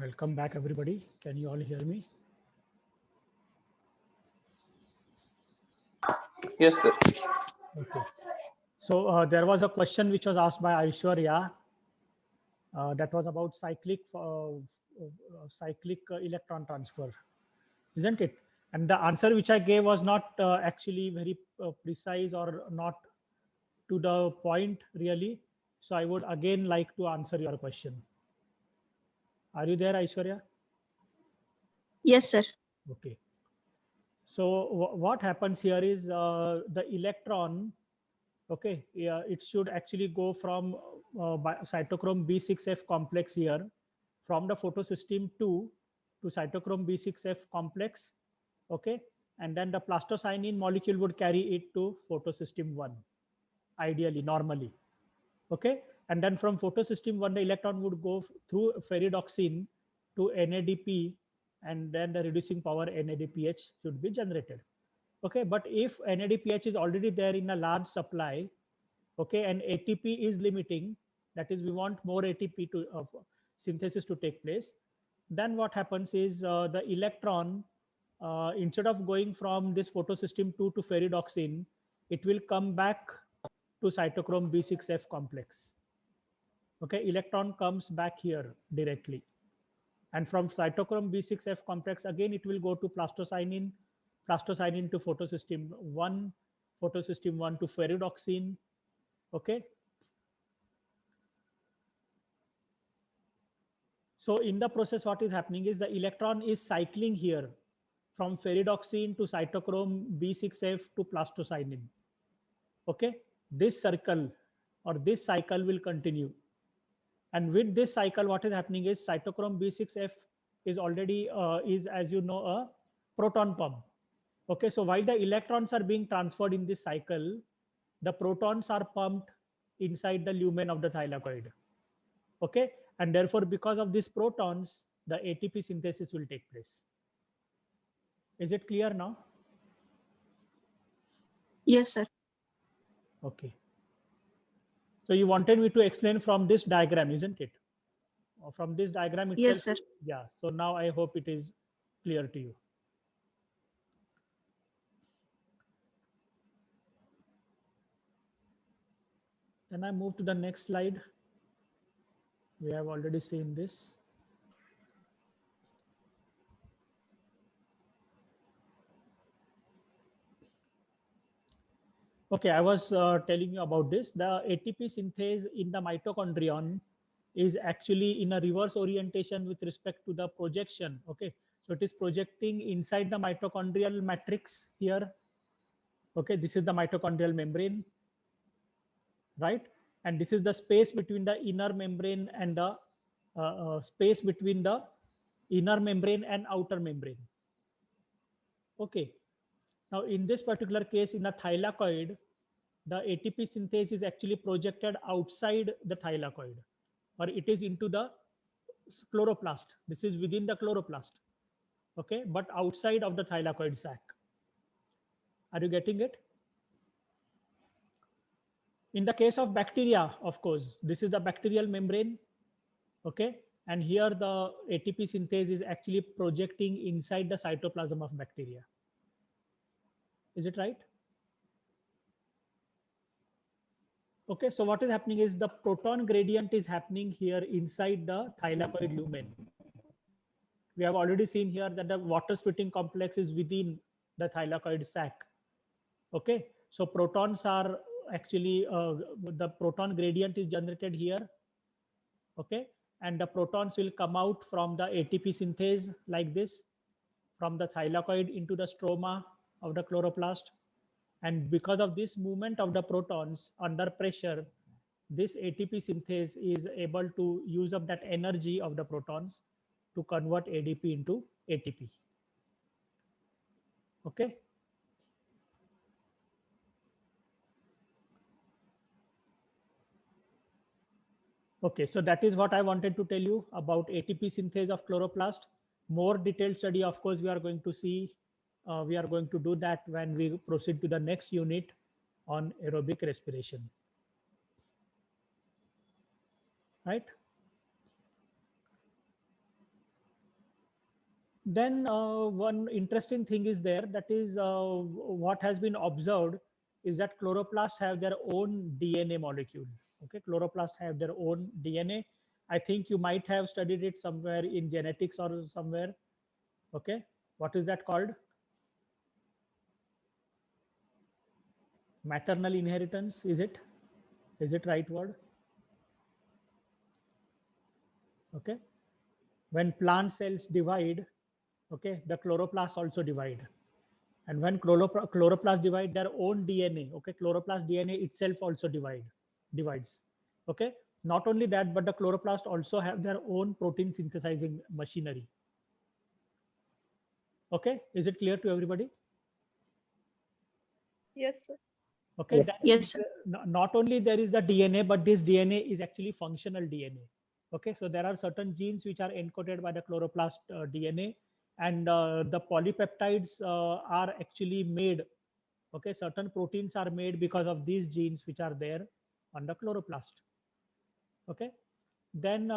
Welcome back, everybody. Can you all hear me? Yes, sir. Okay. So there was a question which was asked by Aishwarya that was about cyclic electron transfer, isn't it? And the answer which I gave was not actually very precise or not to the point really. So I would again like to answer your question. Are you there, Aishwarya? Yes, sir. Okay. So what happens here is the electron, okay, yeah, it should actually go from cytochrome B6F complex here, from the photosystem 2 to cytochrome B6F complex, okay, and then the plastocyanin molecule would carry it to photosystem 1, ideally, normally, okay, and then from photosystem 1, the electron would go through ferredoxin to NADP, and then the reducing power NADPH should be generated. Okay, but if NADPH is already there in a large supply, okay, and ATP is limiting, that is we want more ATP to synthesis to take place, then what happens is the electron, instead of going from this photosystem 2 to ferredoxin, it will come back to cytochrome B6F complex. Okay, electron comes back here directly, and from cytochrome B6F complex again it will go to plastocyanin to photosystem 1, photosystem 1 to ferredoxin. Okay, so in the process what is happening is the electron is cycling here from ferredoxin to cytochrome B6F to plastocyanin. Okay, this circle or this cycle will continue, and with this cycle what is happening is cytochrome B6F is already is, as you know, a proton pump. Okay, so while the electrons are being transferred in this cycle, the protons are pumped inside the lumen of the thylakoid. Okay, and therefore because of these protons the ATP synthesis will take place. Is it clear now? Yes, sir. Okay, so you wanted me to explain from this diagram, isn't it? Or from this diagram itself? Yes, sir. Yeah, so now I hope it is clear to you. Can I move to the next slide? We have already seen this. Okay, I was telling you about this. The ATP synthase in the mitochondrion is actually in a reverse orientation with respect to the projection. Okay, so it is projecting inside the mitochondrial matrix here. Okay, this is the mitochondrial membrane, right? And this is the space between the inner membrane and the space between the inner membrane and outer membrane. Okay, now in this particular case, in the thylakoid, the ATP synthase is actually projected outside the thylakoid, or it is into the chloroplast. This is within the chloroplast, okay, but outside of the thylakoid sac. Are you getting it? In the case of bacteria, of course, this is the bacterial membrane, okay, and here the ATP synthase is actually projecting inside the cytoplasm of bacteria. Is it right? Okay, so what is happening is the proton gradient is happening here inside the thylakoid lumen. We have already seen here that the water splitting complex is within the thylakoid sac. Okay, so protons are actually the proton gradient is generated here. Okay, and the protons will come out from the ATP synthase like this, from the thylakoid into the stroma of the chloroplast. And because of this movement of the protons under pressure, this ATP synthase is able to use up that energy of the protons to convert ADP into ATP. Okay. Okay, so that is what I wanted to tell you about ATP synthase of chloroplast. More detailed study, of course, we are going to see. We are going to do that when we proceed to the next unit on aerobic respiration. Right? Then one interesting thing is there, that is what has been observed is that chloroplasts have their own DNA molecule. Okay, chloroplasts have their own DNA. I think you might have studied it somewhere in genetics or somewhere. Okay, what is that called? Maternal inheritance, is it? Is it right word? Okay, when plant cells divide, okay, the chloroplasts also divide. And when chloroplasts divide their own DNA, okay, chloroplast DNA itself also divides. Okay, not only that, but the chloroplast also have their own protein synthesizing machinery. Okay, is it clear to everybody? Yes, sir. Okay, Yes. that Yes, sir. not only there is the DNA, but this DNA is actually functional DNA. Okay, so there are certain genes which are encoded by the chloroplast DNA, and the polypeptides are actually made. Okay, certain proteins are made because of these genes which are there on the chloroplast. Okay, then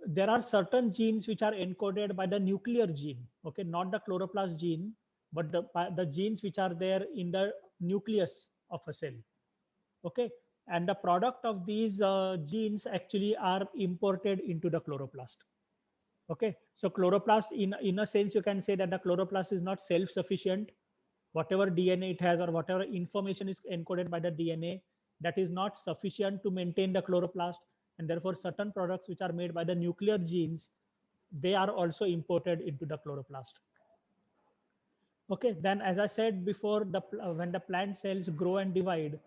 there are certain genes which are encoded by the nuclear gene. Okay, not the chloroplast gene, but the genes which are there in the nucleus of a cell. Okay, and the product of these genes actually are imported into the chloroplast. Okay, so chloroplast, in a sense, you can say that the chloroplast is not self sufficient. Whatever DNA it has or whatever information is encoded by the DNA, that is not sufficient to maintain the chloroplast, and therefore certain products which are made by the nuclear genes, they are also imported into the chloroplast. Okay, then as I said before, when the plant cells grow and divide,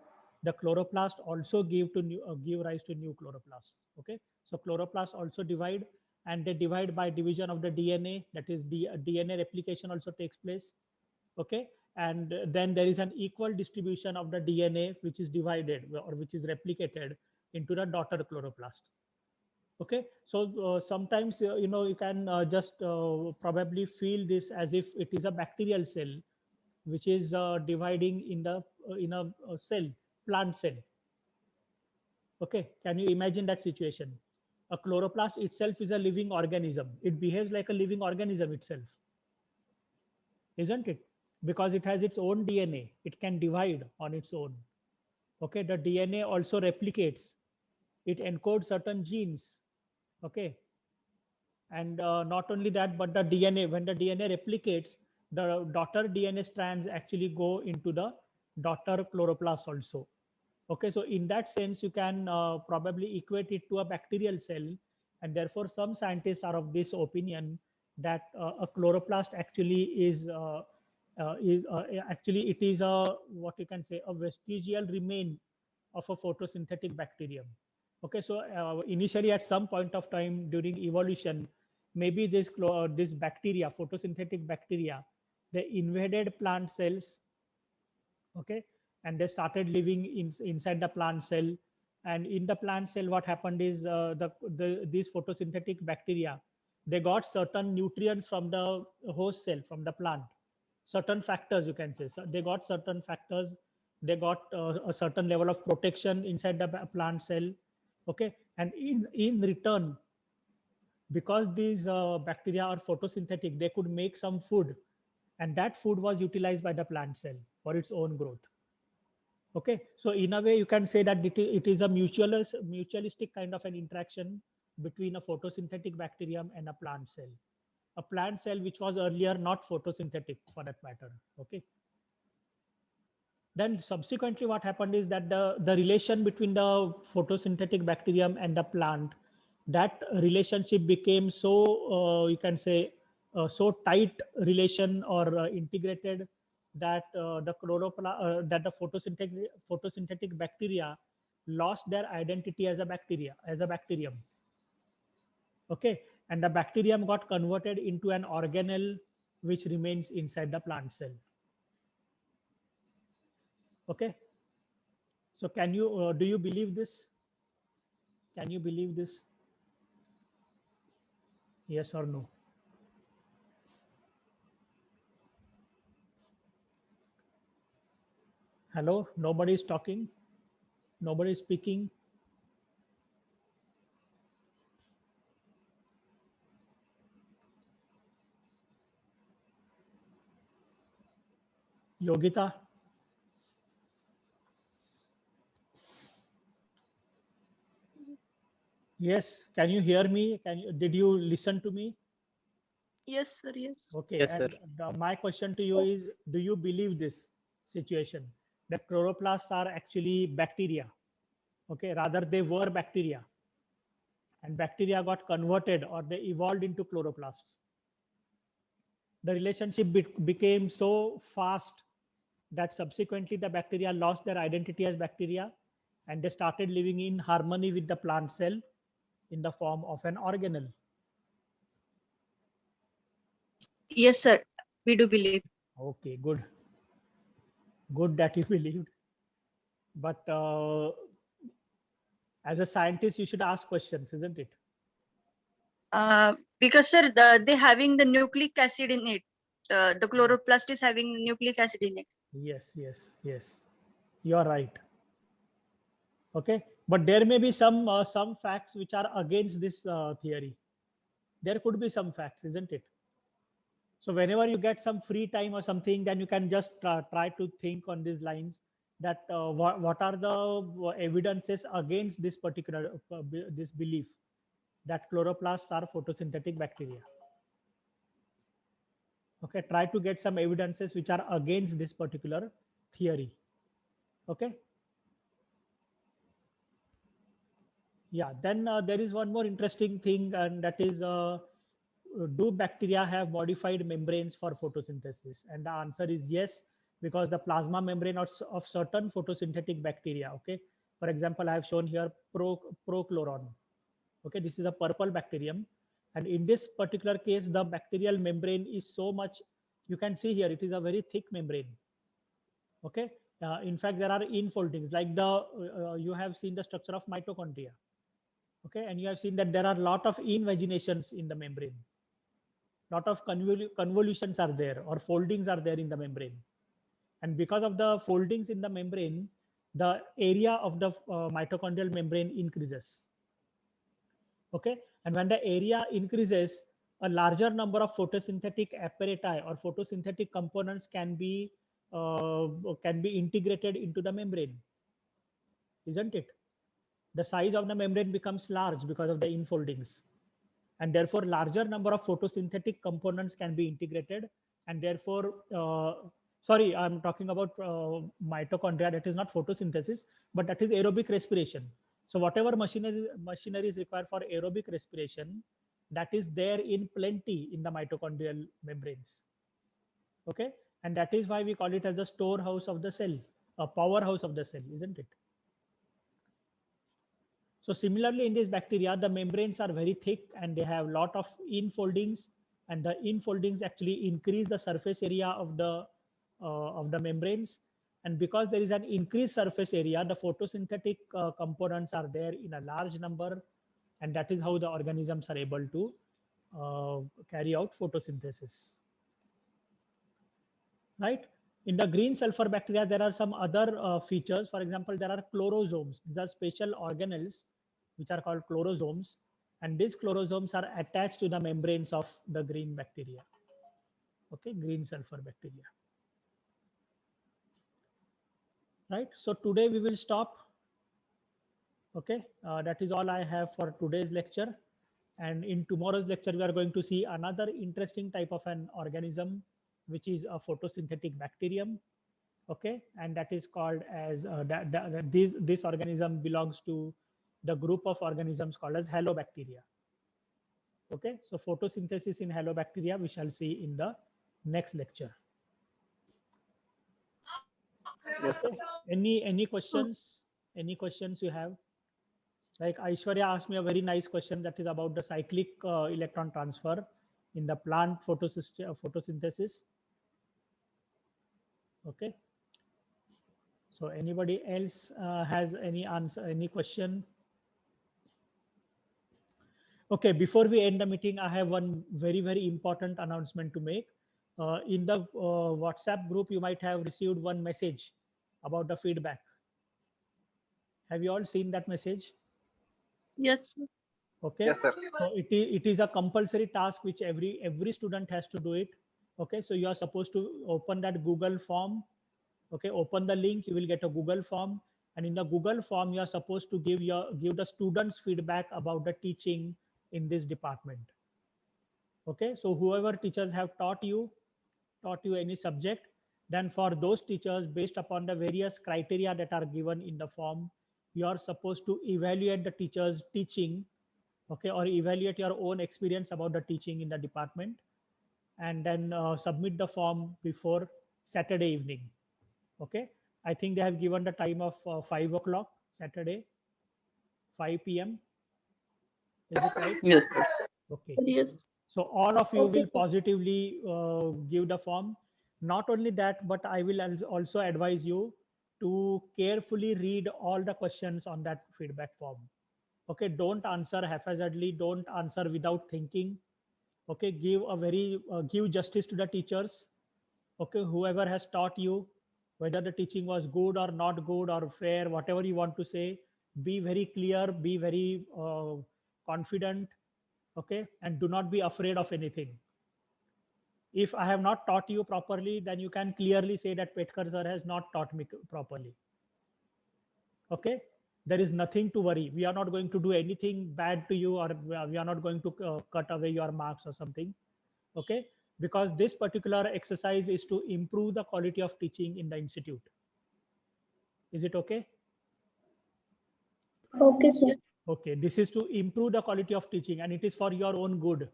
the chloroplast also give rise to new chloroplasts. Okay, so chloroplasts also divide, and they divide by division of the DNA. That is, DNA replication also takes place. Okay, and then there is an equal distribution of the DNA which is divided or which is replicated into the daughter chloroplast. Okay, so sometimes you can just probably feel this as if it is a bacterial cell which is dividing in a cell, plant cell. Okay, can you imagine that situation? A chloroplast itself is a living organism. It behaves like a living organism itself, isn't it? Because it has its own DNA, it can divide on its own. Okay, the DNA also replicates, it encodes certain genes. Okay, and not only that, but the DNA, when the DNA replicates, the daughter DNA strands actually go into the daughter chloroplast also. Okay, so in that sense, you can probably equate it to a bacterial cell, and therefore some scientists are of this opinion that a chloroplast actually actually it is a, what you can say, a vestigial remain of a photosynthetic bacterium. Okay, so initially at some point of time during evolution, maybe this bacteria, photosynthetic bacteria, they invaded plant cells. Okay, and they started living inside the plant cell, and in the plant cell what happened is these photosynthetic bacteria, they got certain nutrients from the host cell, from the plant, certain factors, you can say. So they got certain factors, they got a certain level of protection inside the plant cell. Okay, and in return, because these bacteria are photosynthetic, they could make some food, and that food was utilized by the plant cell for its own growth. Okay, so in a way you can say that it is a mutualistic kind of an interaction between a photosynthetic bacterium and a plant cell, a plant cell which was earlier not photosynthetic for that matter. Okay, then subsequently what happened is that the relation between the photosynthetic bacterium and the plant, that relationship became so you can say so tight relation or integrated, that that the photosynthetic bacteria lost their identity as a bacteria, as a bacterium. Okay, and the bacterium got converted into an organelle which remains inside the plant cell. Okay, so can you do you believe this? Can you believe this? Yes or no? Hello, nobody is talking, nobody is speaking. Yogita? Yes, can you hear me? Did you listen to me? Yes, sir. Yes. Okay, Yes, sir. and my question to you is, do you believe this situation that chloroplasts are actually bacteria? Okay, rather they were bacteria and bacteria got converted or they evolved into chloroplasts. The relationship became so fast that subsequently the bacteria lost their identity as bacteria and they started living in harmony with the plant cell in the form of an organelle. Yes, sir. We do believe. Okay, good. Good that you believed. But as a scientist, you should ask questions, isn't it? Because sir, they having the nucleic acid in it. The chloroplast is having nucleic acid in it. Yes, yes, yes. You are right. Okay, but there may be some facts which are against this theory. There could be some facts, isn't it? So whenever you get some free time or something, then you can just try to think on these lines that what are the evidences against this particular this belief that chloroplasts are photosynthetic bacteria. Okay, try to get some evidences which are against this particular theory. Okay. Yeah, then there is one more interesting thing, and that is, do bacteria have modified membranes for photosynthesis? And the answer is yes, because the plasma membrane of certain photosynthetic bacteria, okay, for example, I have shown here prochloron. Okay, this is a purple bacterium, and in this particular case the bacterial membrane is so much, you can see here it is a very thick membrane. Okay, in fact there are infoldings like the you have seen the structure of mitochondria. Okay, and you have seen that there are a lot of invaginations in the membrane, lot of convolutions are there or foldings are there in the membrane, and because of the foldings in the membrane, the area of the mitochondrial membrane increases. Okay, and when the area increases, a larger number of photosynthetic apparatus or photosynthetic components can be integrated into the membrane, isn't it? The size of the membrane becomes large because of the infoldings, and therefore larger number of photosynthetic components can be integrated, and therefore sorry, I'm talking about mitochondria, that is not photosynthesis, but that is aerobic respiration. So whatever machinery is required for aerobic respiration, that is there in plenty in the mitochondrial membranes. Okay, and that is why we call it as the storehouse of the cell, a powerhouse of the cell, isn't it? So similarly, in these bacteria, the membranes are very thick and they have a lot of infoldings, and the infoldings actually increase the surface area of the membranes. And because there is an increased surface area, the photosynthetic components are there in a large number, and that is how the organisms are able to carry out photosynthesis. Right? In the green sulfur bacteria, there are some other features. For example, there are chlorosomes. These are special organelles which are called chlorosomes, and these chlorosomes are attached to the membranes of the green bacteria. Okay, green sulfur bacteria. Right. So today we will stop. Okay, that is all I have for today's lecture. And in tomorrow's lecture, we are going to see another interesting type of an organism, which is a photosynthetic bacterium. Okay, and that is called as this organism belongs to the group of organisms called as halobacteria. Okay, so photosynthesis in halobacteria we shall see in the next lecture. Yes, Okay, any questions, you have? Like Aishwarya asked me a very nice question that is about the cyclic electron transfer in the plant photosynthesis. Okay, so anybody else has any answer, any question? Okay, before we end the meeting, I have one very, very important announcement to make. In the WhatsApp group, you might have received one message about the feedback. Have you all seen that message? Yes, sir. Okay. yes, sir. So it is a compulsory task which every student has to do it. Okay, so you are supposed to open that Google form. Okay, open the link, you will get a Google form, and in the Google form you are supposed to give the students feedback about the teaching in this department. Okay, so whoever teachers have taught you any subject, then for those teachers, based upon the various criteria that are given in the form, you are supposed to evaluate the teachers teaching, okay, or evaluate your own experience about the teaching in the department, and then submit the form before Saturday evening. Okay, I think they have given the time of 5 o'clock Saturday, 5 p.m. Is it right? Yes, yes. Okay. Yes. So all of you Okay, will sir. positively give the form. Not only that, but I will also advise you to carefully read all the questions on that feedback form. Okay, don't answer haphazardly. Don't answer without thinking. Okay, give justice to the teachers. Okay, whoever has taught you, whether the teaching was good or not good or fair, whatever you want to say, be very clear, be very confident. Okay, and do not be afraid of anything. If I have not taught you properly, then you can clearly say that Petkar sir has not taught me properly. Okay, there is nothing to worry. We are not going to do anything bad to you, or we are not going to cut away your marks or something. Okay, because this particular exercise is to improve the quality of teaching in the institute. Is it okay? Okay, sir. Okay, this is to improve the quality of teaching, and it is for your own good.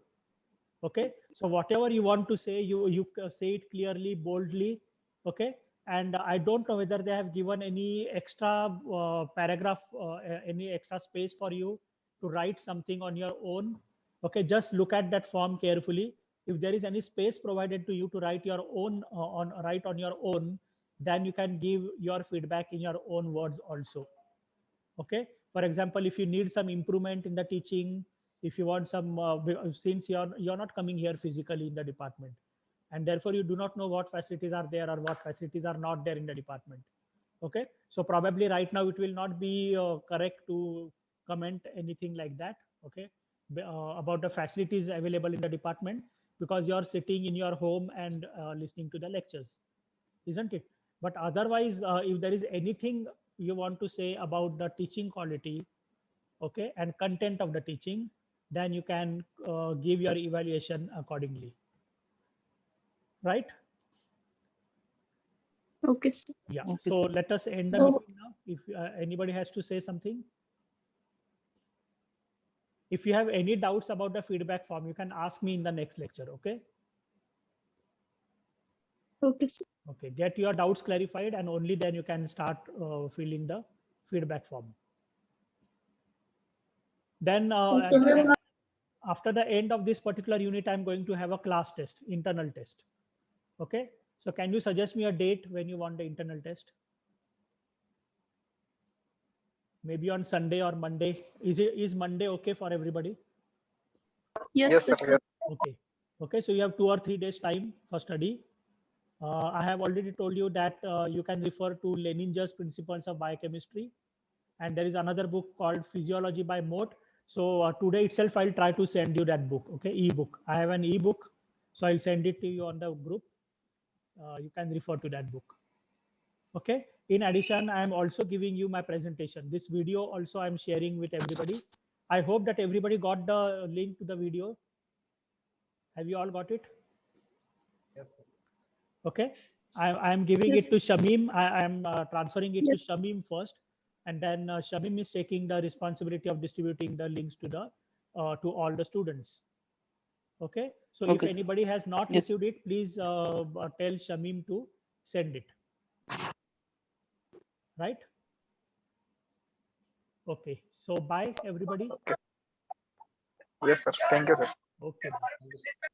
Okay, so whatever you want to say, you say it clearly, boldly. Okay, and I don't know whether they have given any extra paragraph, any extra space for you to write something on your own. Okay, just look at that form carefully. If there is any space provided to you to write your own write on your own, then you can give your feedback in your own words also. Okay, for example, if you need some improvement in the teaching, if you want some since you're not coming here physically in the department, and therefore you do not know what facilities are there or what facilities are not there in the department. Okay, so probably right now it will not be correct to comment anything like that. Okay, about the facilities available in the department, because you're sitting in your home and listening to the lectures, isn't it? But otherwise, if there is anything you want to say about the teaching quality, okay, and content of the teaching, then you can give your evaluation accordingly, right? Okay, sir. Yeah, Okay. so let us end the Oh. meeting now. If anybody has to say something, if you have any doubts about the feedback form, you can ask me in the next lecture. Okay, Okay, sir. okay, get your doubts clarified, and only then you can start filling the feedback form. Then Okay, sir. after the end of this particular unit, I'm going to have a class test, internal test. Okay, so can you suggest me a date when you want the internal test? Maybe on Sunday or Monday. Is Monday okay for everybody? Yes, Yes, sir. sir. Yes. Okay, okay, so you have 2 or 3 days time for study. I have already told you that you can refer to Leninger's Principles of Biochemistry, and there is another book called Physiology by Mott. So today itself I'll try to send you that book. Okay, ebook. I have an ebook, so I'll send it to you on the group. You can refer to that book. Okay, in addition, I am also giving you my presentation. This video also I'm sharing with everybody. I hope that everybody got the link to the video. Have you all got it? Yes, sir. Okay, I am giving Yes. it to Shamim. I am transferring it to Yes. Shamim first, and then Shamim is taking the responsibility of distributing the links to the to all the students. Okay, so if Okay, sir. anybody has not Yes. received it, please tell Shamim to send it. Right? Okay, so bye everybody. Yes, sir. Thank you, sir. Okay. Thank you, sir.